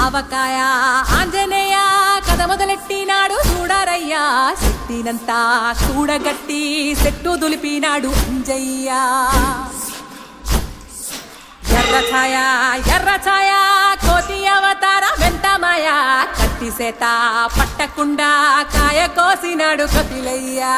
ఆవకాయ ఆంజనేయ కథ మొదలెట్టినాడు చూడరయ్యా శక్తినంతా కూడగట్టి చెట్టు దులిపినాడు అంజయ్య ఎర్ర ఛాయ కోతి అవతార వెంటమాయ కత్తి సేత పట్టకుండా కాయ కోసినాడు కపిలయ్యా